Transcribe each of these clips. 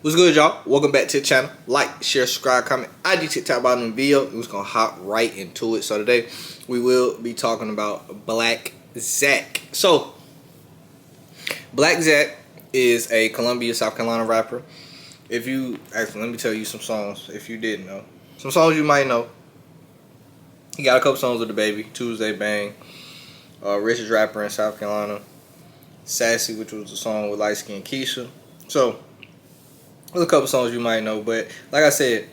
What's good, y'all? Welcome back to the channel. Like, share, subscribe, comment. IG, TikTok, bottom of the video. We're just gonna hop right into it. So today we will be talking about Blacc Zacc. So Blacc Zacc is a Columbia, South Carolina rapper. If you actually, let me tell you some songs. If you didn't know, some songs you might know. He got a couple songs with the baby. Tuesday Bang. Richest rapper in South Carolina. Sassy, which was a song with light skin Keisha. So there's a couple songs you might know, but like I said,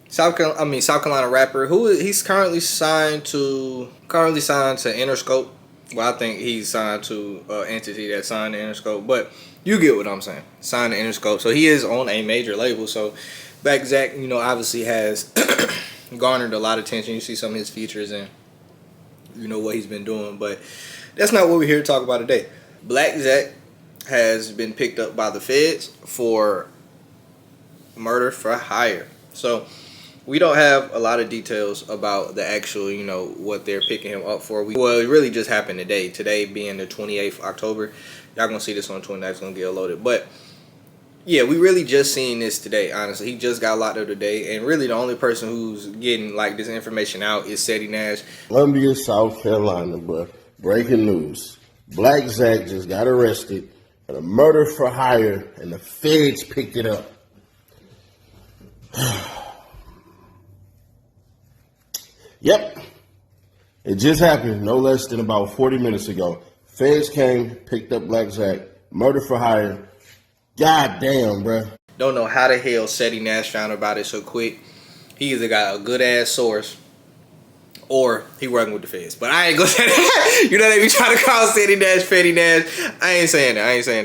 South Carolina rapper who he's currently signed to Interscope. Well, I think he's signed to entity that signed to Interscope, but you get what I'm saying. Signed to Interscope, so he is on a major label. So Blacc Zacc, obviously has garnered a lot of attention. You see some of his features and you know what he's been doing, but that's not what we're here to talk about today. Blacc Zacc has been picked up by the feds for murder-for-hire. So we don't have a lot of details about the actual, what they're picking him up for. Well, it really just happened today. Today being the 28th October. Y'all gonna see this on the 29th. It's gonna get loaded. But yeah, we really just seen this today, honestly. He just got locked up today. And really the only person who's getting like this information out is Seti Nash. Columbia, South Carolina, but breaking news. Blacc Zacc just got arrested for a murder for hire and the feds picked it up. Yep. It just happened no less than about 40 minutes ago. Feds came, picked up Blacc Zacc, murder for hire. God damn, bruh. Don't know how the hell Seti Nash found about it so quick. He either got a good ass source or he working with the feds. But I ain't gonna say that. You know they be trying to call Seti Nash, Fetty Nash. I ain't saying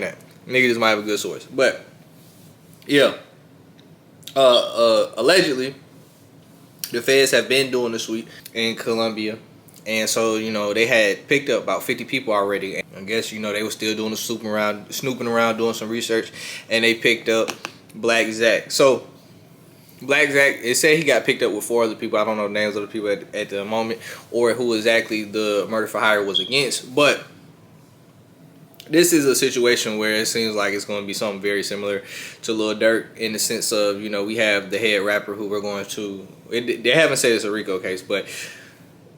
that. Nigga just might have a good source. But yeah. Allegedly, the feds have been doing the sweep in Columbia. And so, they had picked up about 50 people already. And I guess, they were still doing the snooping around, doing some research. And they picked up Blacc Zacc. So, Blacc Zacc, it said he got picked up with 4 other people. I don't know the names of the people at the moment or who exactly the murder for hire was against. But this is a situation where it seems like it's going to be something very similar to Lil Durk in the sense of, we have the head rapper who we're going to, they haven't said it's a RICO case, but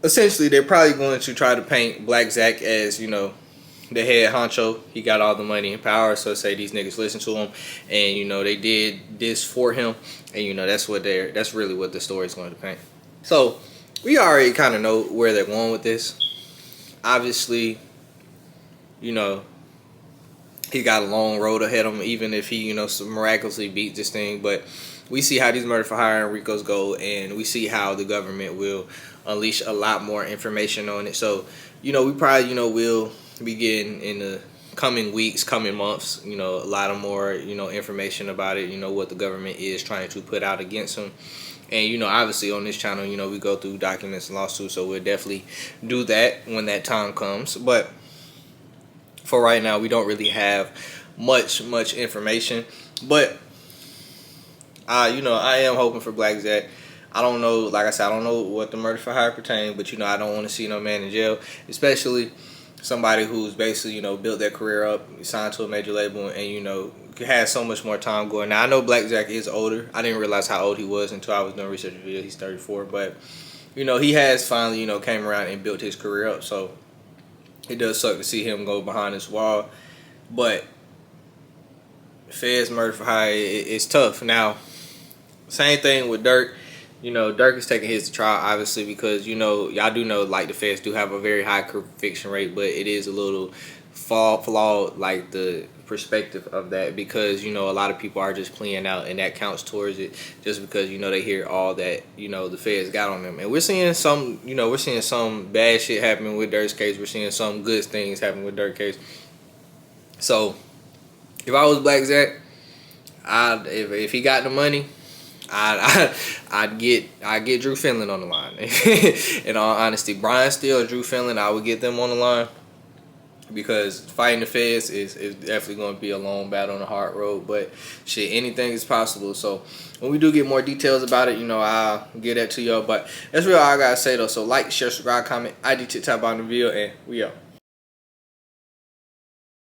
essentially they're probably going to try to paint Blacc Zacc as, the head honcho. He got all the money and power, so say these niggas listen to him and, they did this for him and, that's really what the story is going to paint. So we already kind of know where they're going with this. Obviously, he got a long road ahead of him, even if he, miraculously beat this thing. But we see how these murder for hire and RICOs go, and we see how the government will unleash a lot more information on it. So, we probably, will be getting in the coming weeks, coming months, a lot of more, information about it, what the government is trying to put out against him. And, obviously on this channel, we go through documents and lawsuits, so we'll definitely do that when that time comes. But for right now, we don't really have much information. But I am hoping for Blacc Zacc. I don't know, like I said, I don't know what the murder for hire pertain, but I don't want to see no man in jail, especially somebody who's basically built their career up, signed to a major label, and has so much more time going. Now I know Blacc Zacc is older. I didn't realize how old he was until I was doing research video. He's 34, but he has finally came around and built his career up. So it does suck to see him go behind this wall, but feds murder for hire, it's tough. Now, same thing with Durk. Durk is taking his to trial, obviously, because, y'all do know, like, the feds do have a very high conviction rate, but it is a little flawed, like, the perspective of that, because, a lot of people are just pleading out, and that counts towards it, just because, they hear all that, the feds got on them. And we're seeing some, we're seeing some bad shit happening with Durk's case. We're seeing some good things happening with Durk's case. So, if I was Blacc Zacc, if he got the money, I'd get Drew Finland on the line. In all honesty, Brian Steele, Drew Finland, I would get them on the line, because fighting the feds is definitely going to be a long battle on a hard road. But shit, anything is possible. So when we do get more details about it, I'll get that to y'all. But that's really all I gotta say though. So like, share, subscribe, comment, IG, TikTok, bottom of the video, and we out.